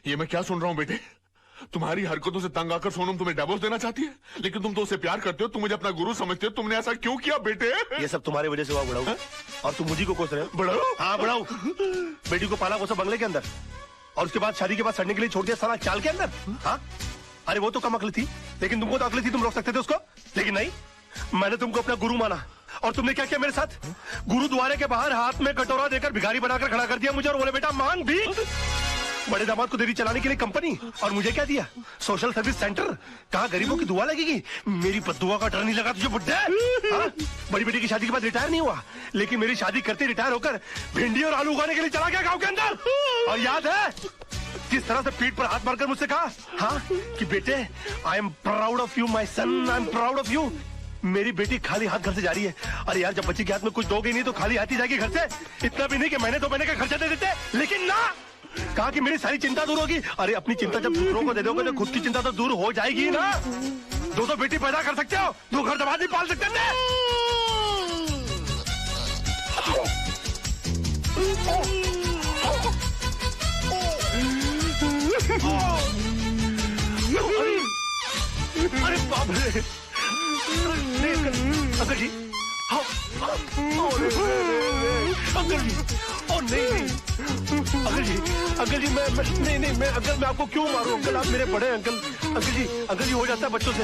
ये मैं क्या सुन रहा हूँ बेटे? तुम्हारी हरकतों से तंग आकर सोनम तुम्हें डिवोर्स देना चाहती है, लेकिन तुम तो उसे प्यार करते हो, तुम मुझे अपना गुरु समझते हो। तुमने ऐसा क्यों किया बेटे? ये सब तुम्हारी वजह से हुआ बड़ाऊ। और तुम मुझी को कोस रहे हो। बड़ाऊ? हाँ बड़ाऊ। बेटी को पाला कोसा बंगले के अंदर, और उसके बाद शादी के बाद सड़ने के लिए छोड़ दिया साला चाल के अंदर। हाँ अरे वो तो कम अकल थी, लेकिन तुमको तो अकल थी, तुम रोक सकते थे उसको। लेकिन नहीं, मैंने तुमको अपना गुरु माना। और तुमने क्या किया मेरे साथ? गुरुद्वारे के बाहर हाथ में कटोरा देकर भिखारी बनाकर खड़ा कर दिया मुझे, और बोले बेटा मांग भीख। बड़े दामाद को दे दी चलाने के लिए कंपनी, और मुझे क्या दिया? Social service centre. कहा गरीबों की दुआ लगेगी? मेरी बद्दुआ का डर नहीं लगा तुझे बुड्ढे? हाँ? बड़ी बेटी की शादी के बाद रिटायर नहीं हुआ, लेकिन मेरी शादी करते रिटायर होकर भिंडी और आलू उगाने के लिए चला गया गांव के अंदर। और याद है किस तरह से पीठ पर हाथ मारकर मुझसे कहा, हाँ कि बेटे I am proud of you my son, I am proud of you. मेरी बेटी खाली हाथ घर से जा रही है। अरे यार, जब बच्ची के हाथ में कुछ दोगे नहीं तो खाली हाथ ही जाएगी घर से। इतना भी नहीं कि महीने 2 महीने का खर्चा दे देते, लेकिन ना, कहा कि मेरी सारी चिंता दूर होगी। अरे अपनी चिंता जब दूसरों को दे दोगे तो खुद की चिंता तो दूर हो जाएगी ना। 2 बेटी पैदा कर सकते हो, 2 घर दबा नहीं पाल सकते ना। अरे बाप रे, अंकल जी, अंकल जी, ओ नहीं, अंकल जी, मैं अंकल, मैं आपको क्यों मारूं अंकल? आप मेरे बड़े अंकल जी हो जाता है बच्चों से।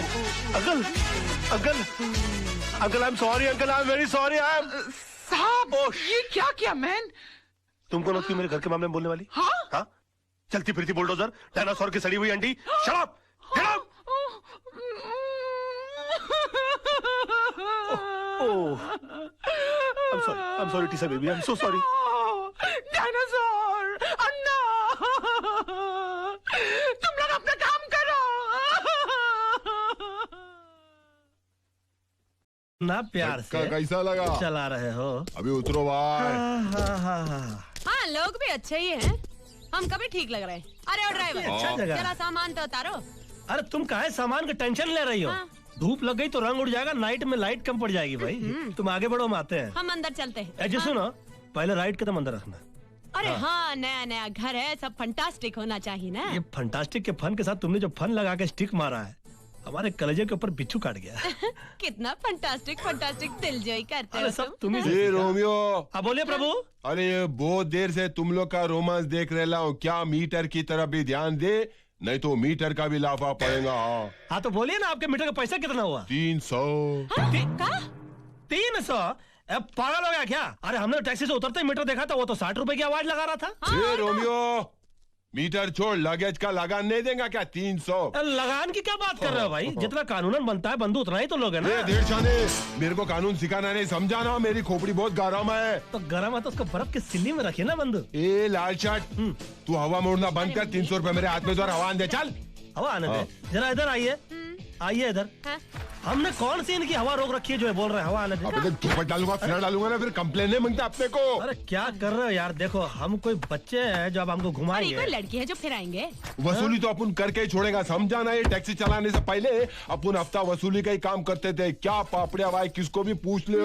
Uncle I am sorry, uncle I am very sorry. I am साहब, ये क्या किया मैन? तुमको ना क्यों मेरे घर के मामले में बोलने वाली? हाँ? चलती फिरती बुलडोजर, डायनासोर की सड़ी हुई अंडी। Shut up, get out. I'm sorry, Tisa baby. I'm so sorry. Dinosaur, Anna, तुम लोग अपना काम करो। ना प्यार से कैसा लगा? चला रहे हो? अभी उतरो भाई। हाँ, लोग भी अच्छे ही हैं। हम कभी ठीक लग रहे हैं। अरे ओ ड्राइवर, अच्छा जगह। जरा सामान तो उतारो। अरे तुम काहे सामान का टेंशन ले रही हो? हाँ। धूप लग गई तो रंग उड़ जाएगा, नाइट में लाइट कम पड़ जाएगी भाई। तुम आगे बढ़ो, हम आते हैं। हम अंदर चलते हैं। ऐसे सुनो, पहले राइट कदम अंदर रखना। अरे हाँ, नया नया घर है, सब फंटास्टिक होना चाहिए ना। ये फंटास्टिक के फन के साथ तुमने जो फन लगा के स्टिक मारा है, हमारे कलेजे के ऊपर बिच्छू काट गया। कितना फंटास्टिक दिलजोई करते हो सब तुम। तुम ही। ये रोमियो, अब बोलिए प्रभु। अरे ये बहुत देर से तुम लोग का रोमांस देख रहा हूँ, क्या मीटर की तरफ भी ध्यान दे, नहीं तो मीटर का भी लाफा पड़ेगा। हाँ तो बोलिए ना, आपके मीटर का पैसा कितना हुआ? 300। 300? पागल हो गया क्या? अरे हमने टैक्सी से उतरते ही मीटर देखा था, वो तो 60 रुपए की आवाज लगा रहा था। ये रोमियो, मीटर छोड़, लगेज का लगान नहीं देगा क्या? 300। लगान की क्या बात कर रहे हो भाई? जितना कानूनन बनता है बंधु उतना ही तो लोग है ना। देर जाने, मेरे को कानून सिखाना नहीं, समझाना। मेरी खोपड़ी बहुत गरम है। तो गरम है तो उसको बर्फ के सिल्ली में रखिए ना बंधु। ए लाल शर्ट, तू हवा मोड़ना बंद कर। 300 रुपए मेरे हाथ में, तो हवा आने दे। चल हवा आने दे। जरा इधर आइए, आइए इधर। हमने कौन सी इनकी हवा रोक रखी है जो बोल रहे हैं हवा आने दे? अबे धूपट डालूंगा, फिर डालूंगा ना, फिर कंप्लेन नहीं मांगते अपने को। अरे क्या कर रहे हो यार? देखो हम कोई बच्चे हैं जो अब हमको घुमाएंगे। कोई लड़की है जो फिर आएंगे। वसूली तो अपन करके ही छोड़ेगा, समझाना। ये टैक्सी चलाने से पहले अपन हफ्ता वसूली का ही काम करते थे। क्या पापड़िया भाई, किसको भी पूछ ले।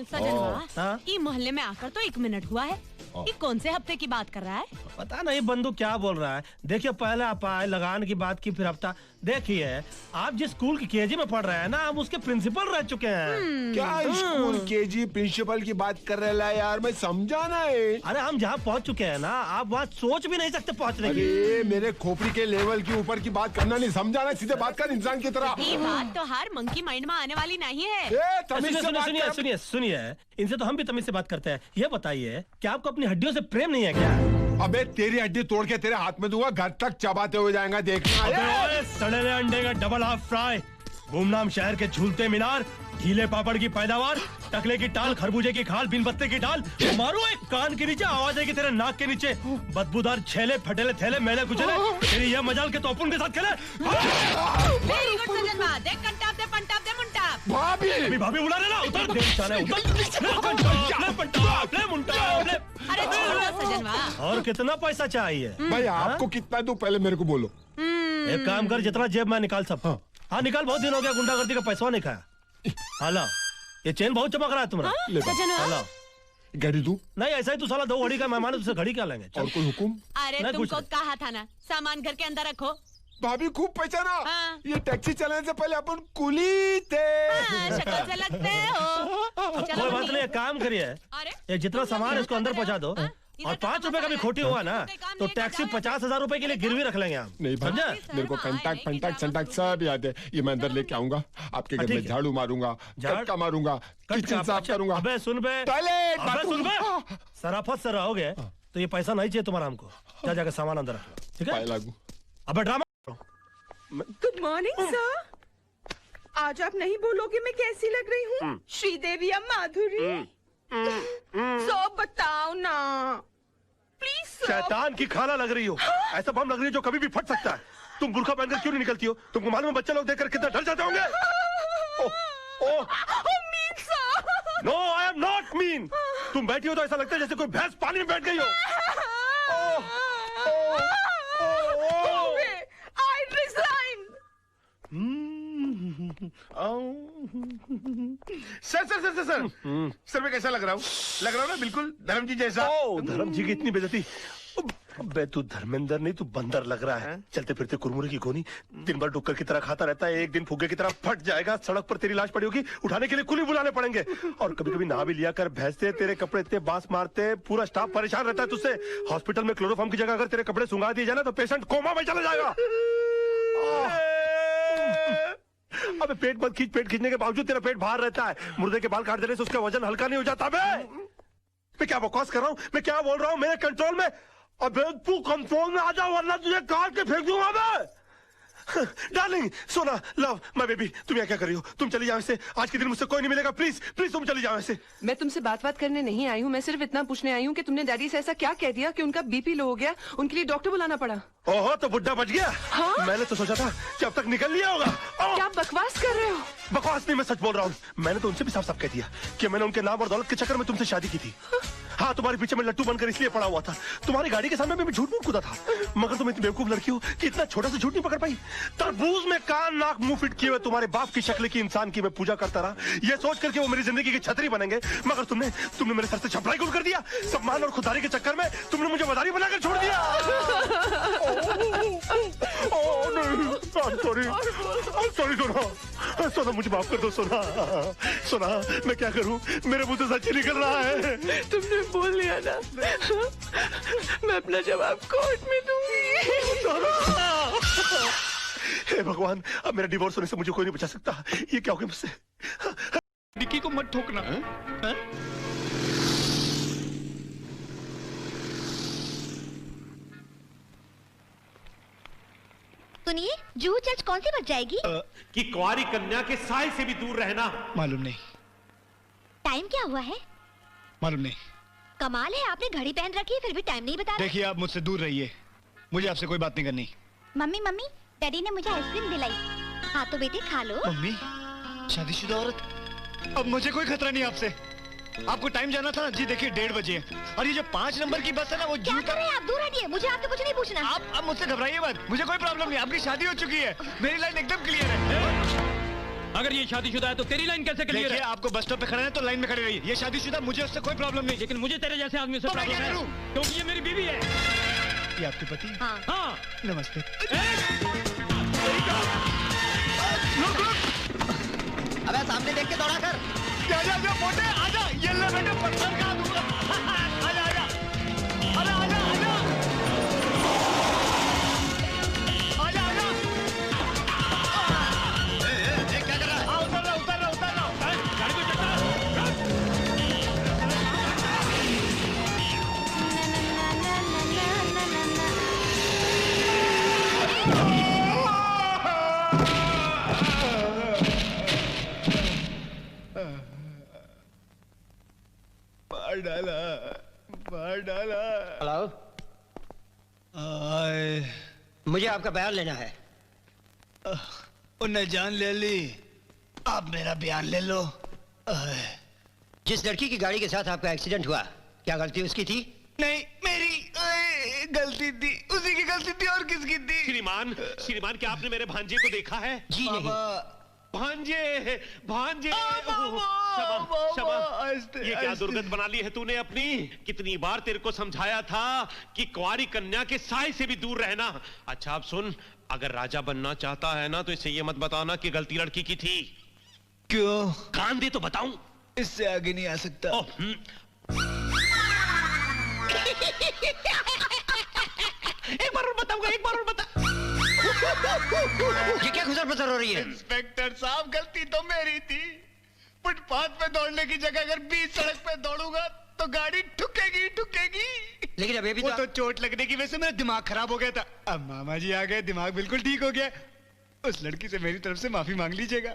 सजन, ये मोहल्ले में आकर तो 1 मिनट हुआ है। ये कौन से हफ्ते की बात कर रहा है? पता नहीं बंधु क्या बोल रहा है। देखिए पहले आप आए, लगान की बात की, फिर हफ्ता। देखिए आप जिस स्कूल की केजी में पढ़ रहे हैं ना, हम उसके प्रिंसिपल रह चुके हैं। क्या स्कूल केजी प्रिंसिपल की बात कर रहा है यार? मैं समझाना है। अरे हम जहाँ पहुँच चुके हैं ना, आप वहाँ सोच भी नहीं सकते पहुँचने की। अरे मेरे खोपड़ी के लेवल के ऊपर की बात करना नहीं, समझाना। सीधे बात कर इंसान की तरह। ये बात तो हर मंकी माइंड में आने वाली नहीं है। सुनिए, इनसे तो हम भी तमीज से बात करते हैं। ये बताइए कि आपको अपनी हड्डियों से प्रेम नहीं है क्या? अबे तेरी हड्डी तोड़ के तेरे हाथ में दूंगा, घर तक चबाते हुए जाएगा, देखना। सड़े हुए अंडे का डबल हाफ फ्राई, गुमनाम शहर के झूलते मीनार, गीले पापड़ की पैदावार, टकले की टाल, खरबूजे की खाल, बिन पत्ते की डाल, मारो एक कान के नीचे, आवाज आएगी तेरे नाक के नीचे, बदबूदार छेले, फटेले थैले, मेले कुचले, तेरी यह मजाल के तोपुन के साथ खेले। वेरी गुड सजन बा, देख कंटाप दे, पंटाप दे, मुंटाप। भाभी भाभी बुला लेना, उतर दे साले, उतर ले पंटाप, ले पंटाप, ले मुंटाप, ले। अरे छोड़ो सजन बा। और कितना पैसा चाहिए भाई? आपको कितना दूं, पहले मेरे को बोलो। एक काम कर, जितना जेब में निकाल सब। हाँ निकाल, बहुत दिन हो गया गुंडागर्दी का पैसा नहीं खाया। हाला, ये चेन बहुत चमक रहा है तुम्हारा। सजन बा, हाला, घड़ी दूं? नहीं ऐसा ही तू साला 2 घड़ी का मेहमान है, तुझसे घड़ी क्या लेंगे? चल। और कोई हुक्म? अरे नहीं, कुछ तुमको नहीं। कहा था ना सामान घर के अंदर रखो। भाभी खूब पहचाना। हाँ। ये टैक्सी चलाने से पहले अपन कुली थे। हाँ, शक्ल से लगते हो। चलो कोई बात मम्मी। नहीं, एक काम करिए, अरे ये जितना सामान है इसको अंदर पहुंचा दो, हाँ? और 5 रुपए का भी खोटी हुआ ना तो टैक्सी 50,000 रुपए के लिए गिरवी रख लेंगे हम। नहीं भाई, समझा? मेरे को कंटाक्ट फंटाक्ट संटाक्ट सब याद है। ये मैं अंदर लेके आऊंगा, आपके घर ठीक में है। झाड़ू मारूंगा, कटका मारूंगा, किचन साफ करूंगा, अबे सुन बे, टॉयलेट अबे सुन बे, बाथरूम। सराफत से रहोगे तो ये पैसा नहीं चाहिए तुम्हारा हमको। जा जाकर सामान अंदर रख लो, ठीक पाए है? लागू। अबे ड्रामा गुड मॉर्निंग सर। आज आप नहीं बोलोगे मैं कैसी लग रही हूँ? श्रीदेवी या माधुरी? सो बताओ ना प्लीज सर। शैतान की खाना लग रही हो। ऐसा बम लग रही है जो कभी भी फट सकता है। तुम बुर्का पहनकर क्यों नहीं निकलती हो? तुमको मालूम है बच्चे लोग देखकर कितना डर जाते होंगे? No I am not mean. तुम बैठी हो तो ऐसा लगता है जैसे कोई भैंस पानी में बैठ गई हो। I resign. सर मैं कैसा लग रहा हूँ ना बिल्कुल धर्म जी जैसा। ओ धर्म जी की इतनी बेइज्जती। अबे तू धर्मेंद्र नहीं, तू बंदर लग रहा है। चलते फिरते कुरमुरे की गोनी, दिन भर डुक्कर की तरह खाता रहता है, एक दिन फुग्गे की तरह फट जाएगा। सड़क पर तेरी लाश पड़ी होगी, उठाने के लिए कुली बुलाने पड़ेंगे। और कभी कभी नहा भी लिया कर, भैंसते तेरे कपड़े इतने बांस मारते, पूरा स्टाफ परेशान रहता है तुझसे। हॉस्पिटल में क्लोरोफॉर्म की जगह अगर तेरे कपड़े सुंगा दिए जाए ना तो पेशेंट कोमा में चला जाएगा। अबे पेट मत खींच, पेट खींचने के बावजूद तेरा पेट बाहर रहता है। मुर्दे के बाल काट देने से उसका वजन हल्का नहीं हो जाता। मैं क्या बकवास कर रहा हूँ, मैं क्या बोल रहा हूँ, मेरे कंट्रोल में। अबे तू कंट्रोल में आ जा वरना तुझे काट के फेंक दूंगा मैं। डार्लिंग, सोना, लव, माय बेबी, तुम यहाँ क्या कर रही हो? तुम चली जाओ इससे, आज के दिन मुझसे कोई नहीं मिलेगा। प्लीज प्लीज तुम चली जाओ इससे। मैं तुमसे बात करने नहीं आई हूँ, मैं सिर्फ इतना पूछने आई हूँ कि तुमने डैडी से ऐसा क्या कह दिया कि उनका बीपी लो हो गया, उनके लिए डॉक्टर बुलाना पड़ा। ओहो, तो बुड्ढा बच गया। हाँ? मैंने तो सोचा था कि अब तक निकल लिया होगा। क्या बकवास कर रहे हो? बकवास नहीं, मैं सच बोल रहा हूँ। मैंने तो उनसे भी साफ साफ कह दिया कि मैंने उनके नाम और दौलत के चक्कर में तुमसे शादी की थी। हाँ, तुम्हारे पीछे मैं लट्टू बनकर इसलिए पड़ा हुआ था, तुम्हारी गाड़ी के सामने मैं झूठ मूठ कूदा था। मगर तुम इतनी बेवकूफ लड़की हो कि इतना छोटा सा झूठ नहीं पकड़ पाई। तरबूज में कान नाक मुंह फिट किए हुए तुम्हारे बाप की शक्ल की इंसान की मैं पूजा करता रहा, ये सोच करके वो मेरी जिंदगी की छतरी बनेंगे। मगर तुमने मेरे सर से छपराई गुल कर दिया। सम्मान और खुदारी के चक्कर में तुमने मुझे मदारी बनाकर छोड़ दिया। सॉरी सोना, सोना मुझे माफ कर दो सोना। सोना मैं क्या करूं, मेरे मुंह से सच ही निकल रहा है। तुमने बोल लिया ना, मैं अपना जवाब कोर्ट में दूंगी। हे भगवान, अब मेरा डिवोर्स होने से मुझे कोई नहीं बचा सकता। ये क्या हो गया मुझसे? निक्की को मत ठोकना। सुनिए, जूहू चर्च कौन सी बच जाएगी? कि कुंवारी कन्या के साय से भी दूर रहना। मालूम नहीं, टाइम क्या हुआ है? मालूम नहीं। कमाल है, आपने घड़ी पहन रखी है फिर भी टाइम नहीं बता रहे। देखिए आप मुझसे दूर रहिए, मुझे आपसे कोई बात नहीं करनी। मम्मी मम्मी, डैडी ने मुझे आइसक्रीम दिलाई। हाँ तो बेटे खा लो। मम्मी, शादीशुदा औरत, अब मुझे कोई खतरा नहीं आपसे। आपको टाइम जाना था ना जी, देखिए 1:30 बजे है। और ये जो 5 नंबर की बस है ना वो क्या कर रहे हैं आप? दूर हटिए, मुझे आपसे कुछ नहीं पूछना। आप मुझसे घबराइए मत, मुझे कोई प्रॉब्लम नहीं। आपकी शादी हो चुकी है, मेरी लाइन एकदम क्लियर है। अगर ये शादीशुदा है तो तेरी लाइन कैसे क्लियर देखिए है? आपको बस स्टॉप पे खड़ा है तो लाइन में खड़े रहिए। ये शादीशुदा, मुझे उससे कोई प्रॉब्लम नहीं। लेकिन मुझे तेरे जैसे आदमी से तो मैं प्रॉब्लम क्या है, करूं? क्योंकि ये मेरी बीवी है। ये आपके पति? हाँ। हाँ। नमस्ते। अबे सामने देख के दौड़ा कर। आजा पोटे, आजा, ये ले बेटे पत्थर का दूंगा। आजा आजा, अरे आजा आजा, आजा आजा। क्या कर रहा है? उतर रहा। गाड़ी को चक्कर। मार डाला। हेलो, मुझे आपका बयान लेना है। उन्हें जान ले ली, आप मेरा बयान ले लो। जिस लड़की की गाड़ी के साथ आपका एक्सीडेंट हुआ, क्या गलती उसकी थी? नहीं, मेरी गलती थी। उसी की गलती थी और किसकी थी? श्रीमान, क्या आपने मेरे भांजे को देखा है? जी नहीं। भांजे भांजे शबा ये क्या दुर्गत बना ली है तूने अपनी। कितनी बार तेरे को समझाया था कि कुंवारी कन्या के साय से भी दूर रहना। अच्छा अब सुन, अगर राजा बनना चाहता है ना तो इसे ये मत बताना कि गलती लड़की की थी। क्यों? कान दे तो बताऊं। इससे आगे नहीं आ सकता। एक बार और बताऊंगा, एक बार और बता। ये क्या खुसर पसर हो रही है? इंस्पेक्टर साहब गलती तो मेरी थी। फुटपाथ पे दौड़ने की जगह अगर बीच सड़क पे दौड़ूंगा तो गाड़ी ठुकेगी ठुकेगी। लेकिन अब ये भी वो तो चोट लगने की वजह से मेरा दिमाग खराब हो गया था। अब मामा जी आ गए, दिमाग बिल्कुल ठीक हो गया। उस लड़की से मेरी तरफ से माफी मांग लीजिएगा।